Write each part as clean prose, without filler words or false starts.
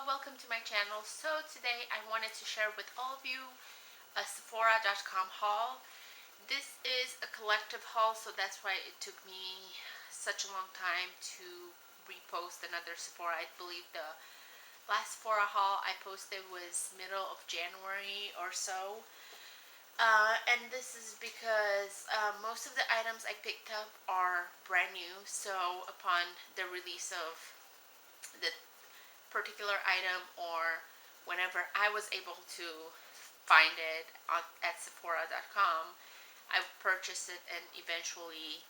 welcome to my channel. So today I wanted to share with all of you a Sephora.com haul. This is a collective haul, so that's why it took me such a long time to repost another Sephora. I believe the last Sephora haul I posted was middle of January or so. And this is because most of the items I picked up are brand new, so upon the release of the particular item, or whenever I was able to find it at Sephora.com, I purchased it, and eventually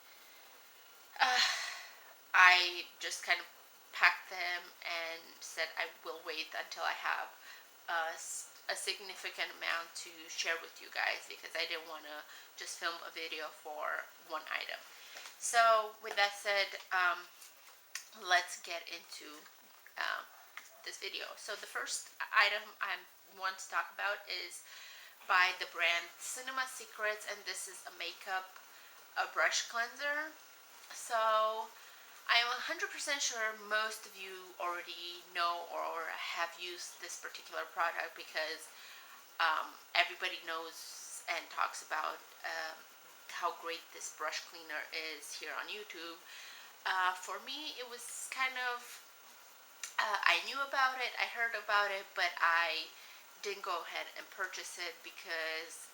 I just kind of packed them and said I will wait until I have a significant amount to share with you guys, because I didn't want to just film a video for one item. So with that said, let's get into this video. So the first item I want to talk about is by the brand Cinema Secrets, and this is a brush cleanser. So I am 100% sure most of you already know or have used this particular product, because everybody knows and talks about how great this brush cleaner is here on YouTube. For me, it was kind of I knew about it, I heard about it, but I didn't go ahead and purchase it because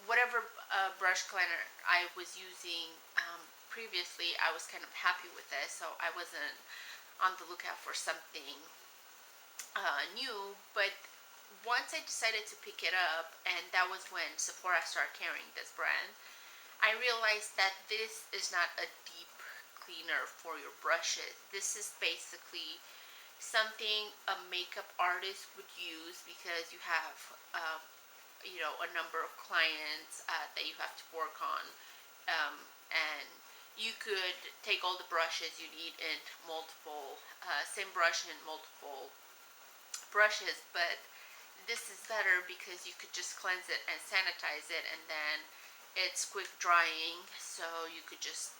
whatever brush cleaner I was using previously, I was kind of happy with it, so I wasn't on the lookout for something new. But once I decided to pick it up, and that was when Sephora started carrying this brand, I realized that this is not a deep cleaner for your brushes. This is basically something a makeup artist would use, because you have a number of clients that you have to work on, and you could take all the brushes you need in multiple same brush in multiple brushes, but this is better because you could just cleanse it and sanitize it, and then it's quick drying, so you could just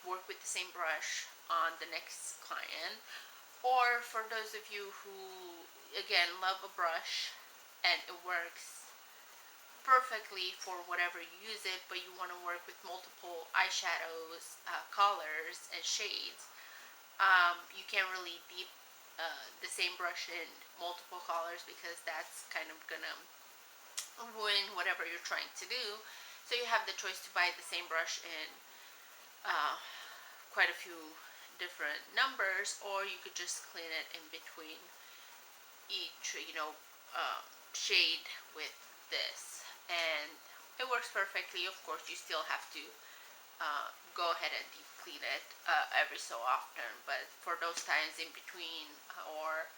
work with the same brush on the next client. Or for those of you who, again, love a brush and it works perfectly for whatever you use it, but you want to work with multiple eyeshadows, colors, and shades, you can't really deep the same brush in multiple colors, because that's kind of gonna ruin whatever you're trying to do. So you have the choice to buy the same brush in quite a few different numbers, or you could just clean it in between each shade with this, and it works perfectly. Of course, you still have to go ahead and deep clean it every so often, but for those times in between, or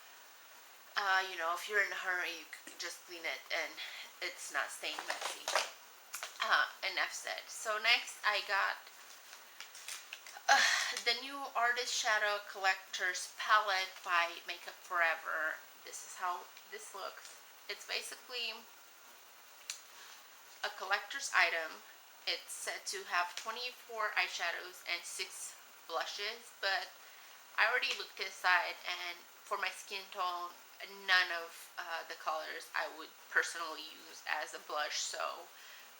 if you're in a hurry, you can just clean it and it's not staying messy. Enough said. So next I got the new Artist Shadow Collector's Palette by Makeup Forever. This is how this looks. It's basically a collector's item. It's said to have 24 eyeshadows and 6 blushes, but I already looked inside, and for my skin tone, none of the colors I would personally use as a blush. So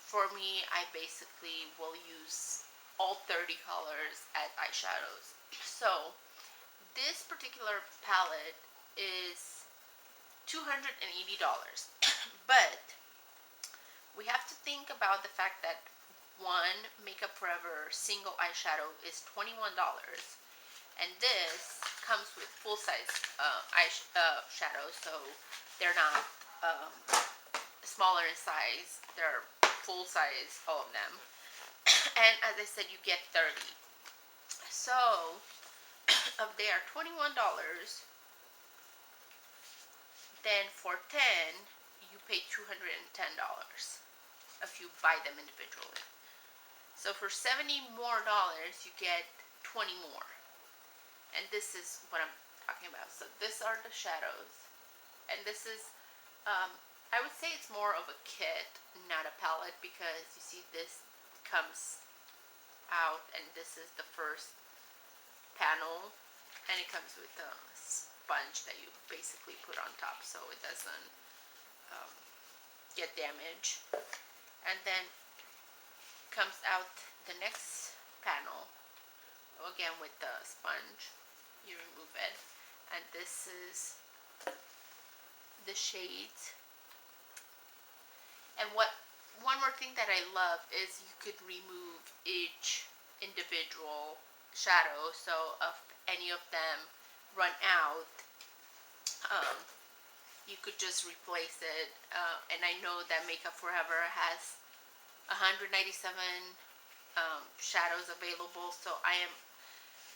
for me, I basically will use all 30 colors as eyeshadows. So this particular palette is $280, but we have to think about the fact that one Makeup Forever single eyeshadow is $21, and this comes with full-size eyeshadows, so they're not smaller in size, they're full size, all of them. And as I said, you get 30. So if they are $21, then for 10 you pay $210 if you buy them individually. So for $70 more you get 20 more, and this is what I'm talking about. So these are the shadows, and this is I would say it's more of a kit, not a palette, because you see this comes out, and this is the first panel, and it comes with sponge that you basically put on top so it doesn't get damaged. And then comes out the next panel, again with the sponge. You remove it, and this is the shades. And one more thing that I love is you could remove each individual shadow, so if any of them run out, you could just replace it. And I know that Makeup Forever has 197 shadows available, so I am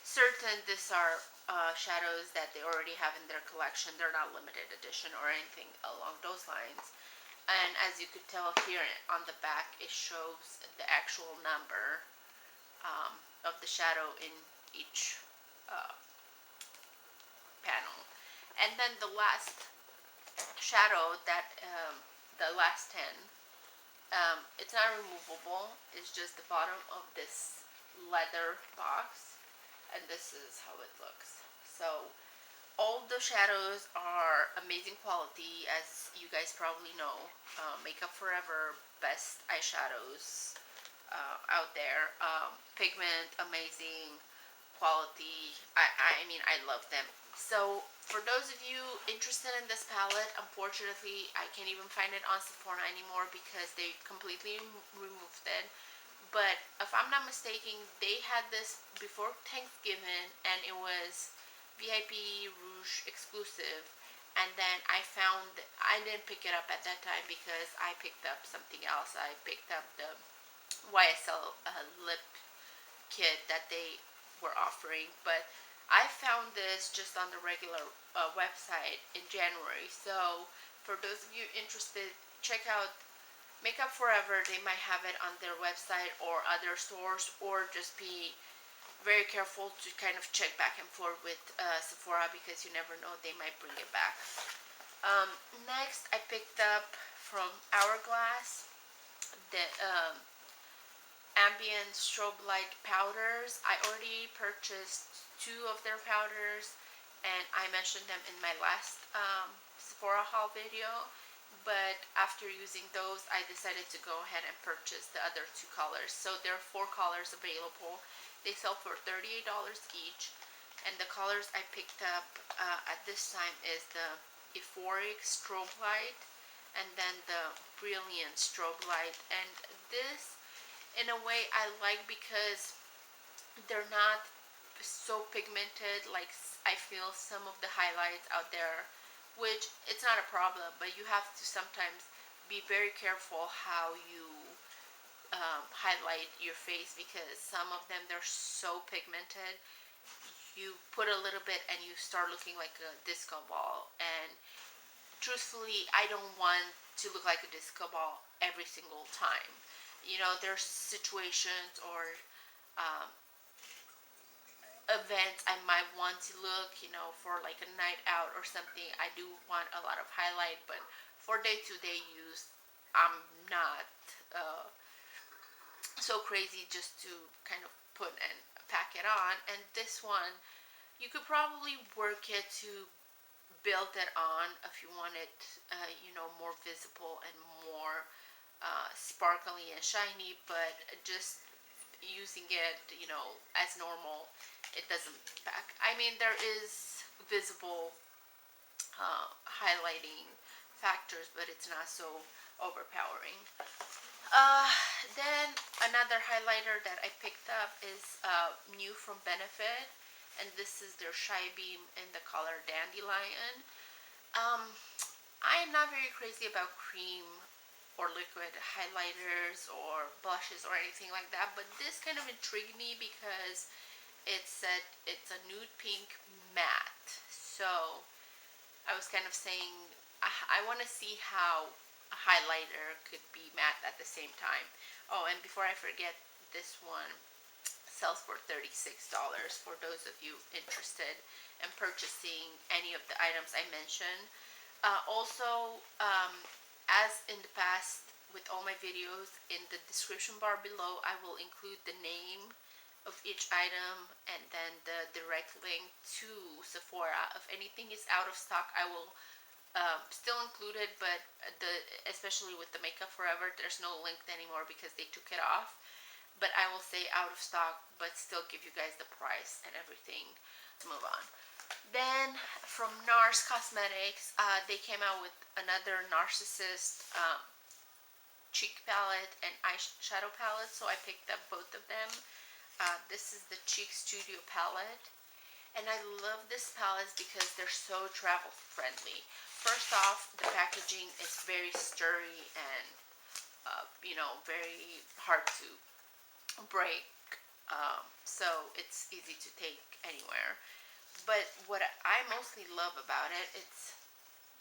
certain these are shadows that they already have in their collection. They're not limited edition or anything along those lines. And as you could tell here on the back, it shows the actual number of the shadow in each panel. And then the last shadow, that the last 10, it's not removable. It's just the bottom of this leather box, and this is how it looks. So all the shadows are amazing quality, as you guys probably know. Makeup Forever, best eyeshadows out there. Pigment, amazing quality. I mean, I love them. So for those of you interested in this palette, unfortunately I can't even find it on Sephora anymore because they completely removed it. But if I'm not mistaken, they had this before Thanksgiving, and it was VIP Rouge exclusive. And then I didn't pick it up at that time because I picked up something else. I picked up the YSL lip kit that they were offering, but I found this just on the regular website in January. So for those of you interested, check out Makeup Forever. They might have it on their website or other stores, or just be very careful to kind of check back and forth with Sephora, because you never know, they might bring it back. Next, I picked up from Hourglass the Ambient Strobe Light powders. I already purchased 2 of their powders, and I mentioned them in my last Sephora haul video. But after using those, I decided to go ahead and purchase the other 2 colors. So there are 4 colors available. They sell for $38 each. And the colors I picked up at this time is the Euphoric Strobe Light, and then the Brilliant Strobe Light. And this, in a way, I like because they're not so pigmented like I feel some of the highlights out there, which it's not a problem, but you have to sometimes be very careful how you highlight your face, because some of them, they're so pigmented. You put a little bit and you start looking like a disco ball, and truthfully, I don't want to look like a disco ball every single time. You know, there's situations or events I might want to look, you know, for like a night out or something. I do want a lot of highlight, but for day-to-day use, I'm not so crazy just to kind of put and pack it on. And this one, you could probably work it to build it on if you want it, you know, more visible and more sparkly and shiny, but just using it, you know, as normal, it doesn't pack. I mean, there is visible highlighting factors, but it's not so overpowering. Then another highlighter that I picked up is new from Benefit, and this is their Shy Beam in the color Dandelion. I am not very crazy about cream or liquid highlighters or blushes or anything like that, but this kind of intrigued me because it said it's a nude pink matte. So I was kind of saying, I want to see how a highlighter could be matte at the same time. Oh, and before I forget, this one sells for $36 for those of you interested in purchasing any of the items I mentioned. Also, as in the past with all my videos, in the description bar below I will include the name of each item, and then the direct link to Sephora. If anything is out of stock, I will still include it, but especially with the Makeup Forever, there's no link anymore because they took it off. But I will say out of stock, but still give you guys the price and everything. Let's move on. Then from NARS Cosmetics, they came out with another NARSissist cheek palette and eyeshadow palette, so I picked up both of them. This is the Cheek Studio palette, and I love this palette because they're so travel friendly. First off, the packaging is very sturdy and very hard to break, so it's easy to take anywhere. But what I mostly love about it, it's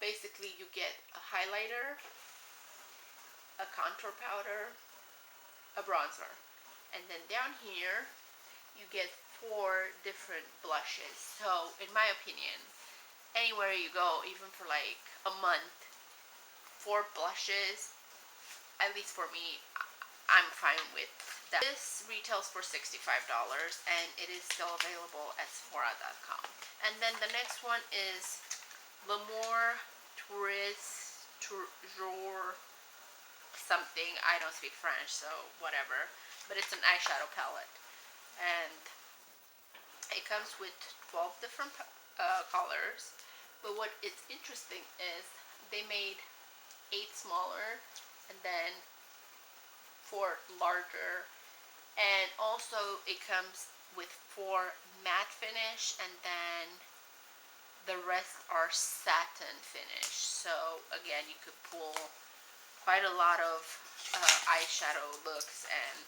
basically you get a highlighter, a contour powder, a bronzer, and then down here you get 4 different blushes. So in my opinion, anywhere you go, even for like a month, 4 blushes, at least for me, I'm fine with that. This retails for $65 and it is still available at Sephora.com. And then the next one is L'Amour Toujours something. I don't speak French, so whatever. But it's an eyeshadow palette. And it comes with 12 different colors. But what is interesting is they made 8 smaller and then 4 larger, and also it comes with 4 matte finish, and then the rest are satin finish. So again, you could pull quite a lot of eyeshadow looks and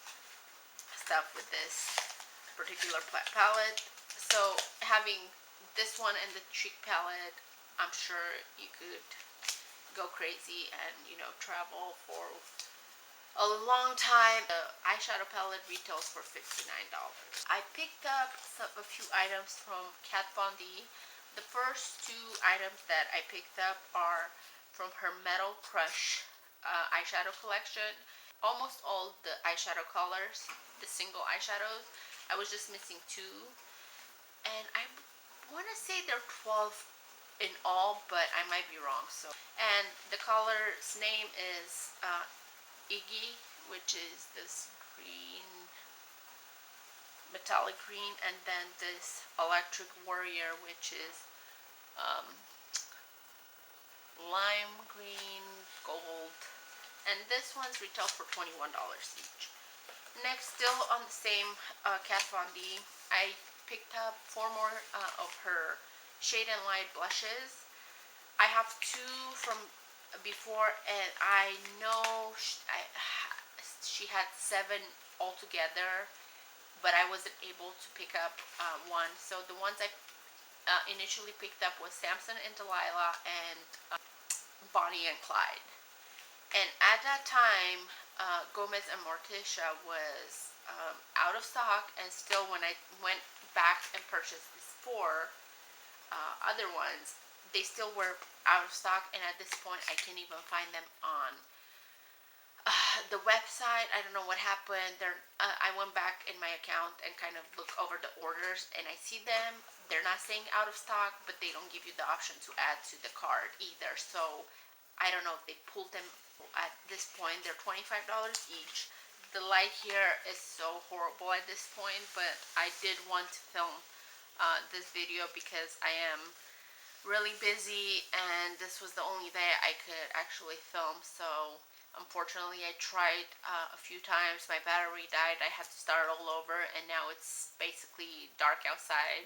stuff with this particular palette. So having this one and the cheek palette, I'm sure you could go crazy and travel for a long time. The eyeshadow palette retails for $59. I picked up a few items from Kat Von D. The first 2 items that I picked up are from her Metal Crush eyeshadow collection. Almost all the eyeshadow colors, the single eyeshadows. I was just missing 2, and I want to say they're 12 in all, but I might be wrong. So, and the color's name is Iggy, which is this green, metallic green, and then this Electric Warrior, which is lime green, gold, and this one's retail for $21 each. Next, still on the same Kat Von D, I picked up 4 more of her Shade and Light blushes. I have 2 from before, and I know she had 7 altogether, but I wasn't able to pick up 1. So the ones I initially picked up was Samson and Delilah and Bonnie and Clyde. And at that time, Gomez and Morticia was out of stock, and still when I went back and purchased these 4 other ones, they still were out of stock, and at this point I can't even find them on the website. I don't know what happened. I went back in my account and kind of looked over the orders, and I see them. They're not saying out of stock, but they don't give you the option to add to the cart either. So I don't know if they pulled them. At this point, they're $25 each. The light here is so horrible at this point, but I did want to film this video because I am really busy, and this was the only day I could actually film. So unfortunately, I tried a few times. My battery died. I had to start all over, and now it's basically dark outside,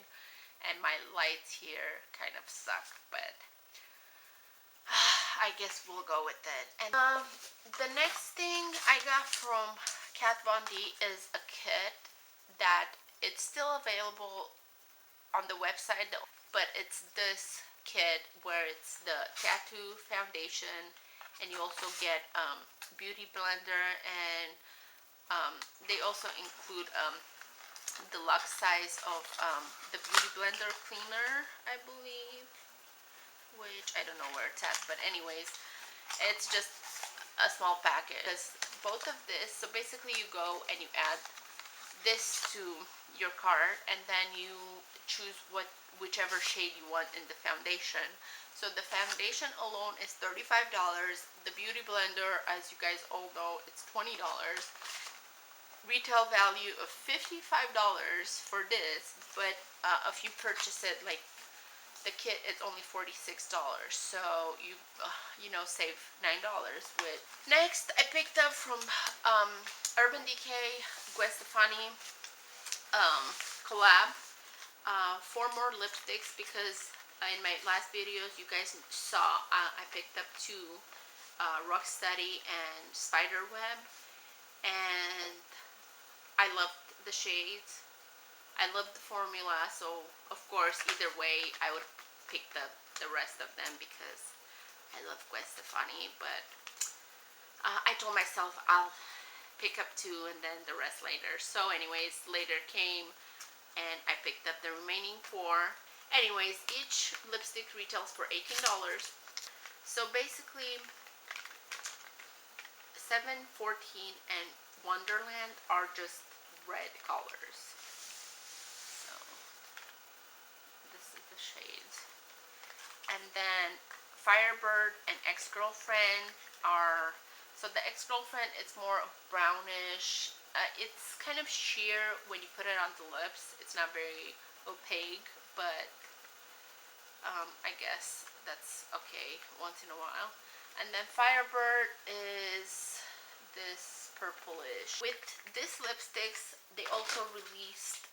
and my lights here kind of suck, but I guess we'll go with it. And the next thing I got from Kat Von D is a kit that it's still available on the website, but it's this kit where it's the tattoo foundation, and you also get beauty blender, and they also include deluxe size of the beauty blender cleaner, I believe, which I don't know where it's at, but anyways, it's just a small package. Because both of this, so basically you go and you add this to your cart, and then you choose whichever shade you want in the foundation. So the foundation alone is $35. The beauty blender, as you guys all know, it's $20. Retail value of $55 for this, but if you purchase it like the kit, it's only $46. So you know, save $9 with. Next, I picked up from Urban Decay Stefani collab 4 more lipsticks, because in my last videos you guys saw I picked up 2 Rocksteady and Spiderweb, and I loved the shades. I loved the formula, so of course either way I would pick the rest of them because I love Gwen Stefani, but I told myself I'll pick up 2 and then the rest later. So anyways, later came and I picked up the remaining 4. Anyways, each lipstick retails for $18. So basically 7, 14, and Wonderland are just red colors. So this is the shades. And then Firebird and Ex-Girlfriend are, so the Ex-Girlfriend, it's more brownish. It's kind of sheer when you put it on the lips. It's not very opaque, but I guess that's okay once in a while. And then Firebird is this purplish. With these lipsticks, they also released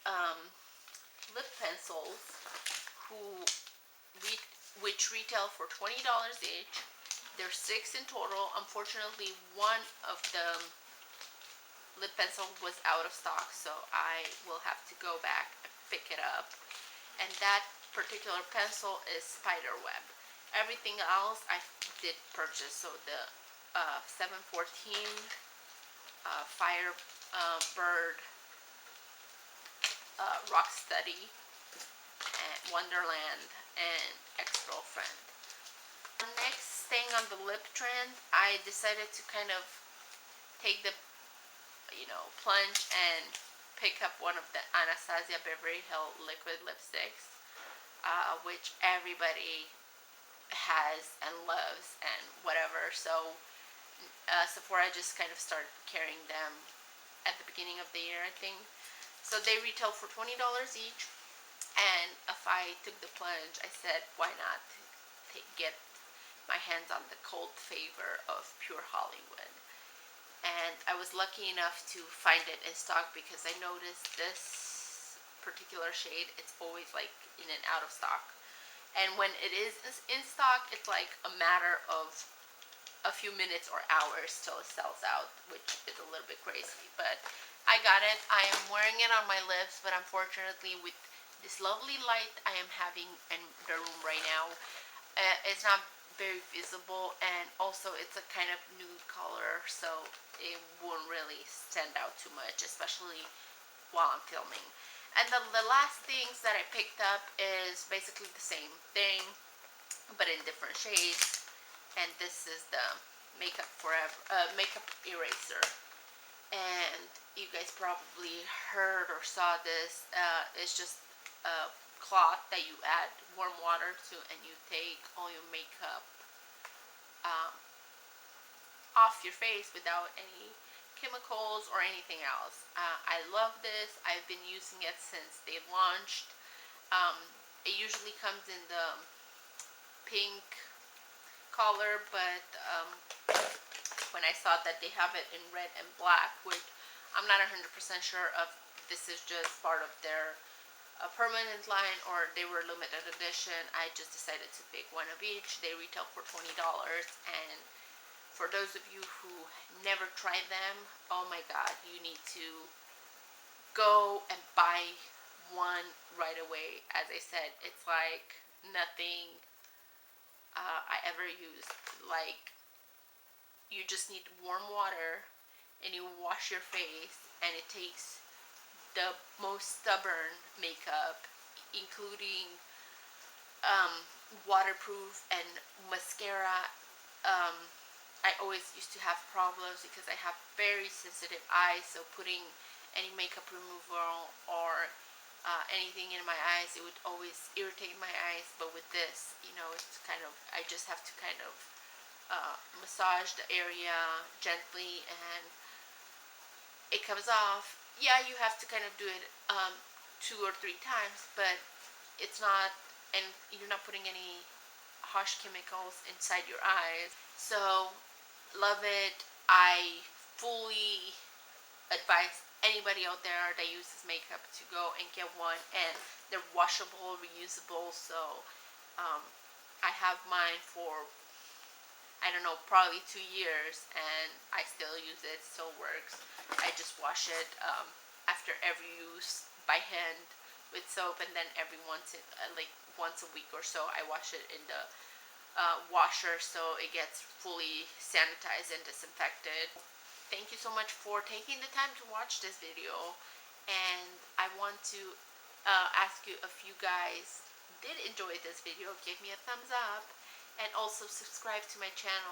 lip pencils which retail for $20 each. There's 6 in total. Unfortunately, one of the lip pencil was out of stock, so I will have to go back and pick it up. And that particular pencil is Spiderweb. Everything else I did purchase. So the 714, Firebird, Rocksteady, and Wonderland, and Ex-Girlfriend. Next, staying on the lip trend, I decided to kind of take the plunge and pick up one of the Anastasia Beverly Hills liquid lipsticks, which everybody has and loves and whatever. So Sephora just kind of started carrying them at the beginning of the year, I think. So they retail for $20 each, and if I took the plunge, I said, why not get my hands on the cult favor of Pure Hollywood. And I was lucky enough to find it in stock, because I noticed this particular shade, it's always like in and out of stock. And when it is in stock, it's like a matter of a few minutes or hours till it sells out, which is a little bit crazy. But I got it. I am wearing it on my lips, but unfortunately with this lovely light I am having in the room right now, it's not very visible, and also it's a kind of nude color, so it won't really stand out too much, especially while I'm filming. And the last things that I picked up is basically the same thing, but in different shades. And this is the makeup eraser. And you guys probably heard or saw this. It's just a cloth that you add warm water to, and you take all your makeup off your face without any chemicals or anything else. I love this. I've been using it since they launched. It usually comes in the pink color, but when I saw that they have it in red and black, which I'm not 100% sure if this is just part of their permanent line or they were limited edition, I just decided to pick one of each. They retail for $20, and for those of you who never tried them, oh my god, you need to go and buy one right away. As I said, it's like nothing I ever used. Like, you just need warm water and you wash your face, and it takes the most stubborn makeup, including waterproof and mascara. I always used to have problems because I have very sensitive eyes, so putting any makeup removal or anything in my eyes. It would always irritate my eyes, but with this, you know, it's kind of, I just have to kind of massage the area gently and it comes off. Yeah, you have to kind of do it 2 or 3 times, but it's not, and you're not putting any harsh chemicals inside your eyes. So, love it. I fully advise anybody out there that uses makeup to go and get one, and they're washable, reusable. So I have mine for, I don't know, probably 2 years, and I still use it. Still works. I just wash it after every use by hand with soap, and then every once a week or so, I wash it in the washer so it gets fully sanitized and disinfected. Thank you so much for taking the time to watch this video, and I want to ask you if you guys did enjoy this video, give me a thumbs up, and also subscribe to my channel.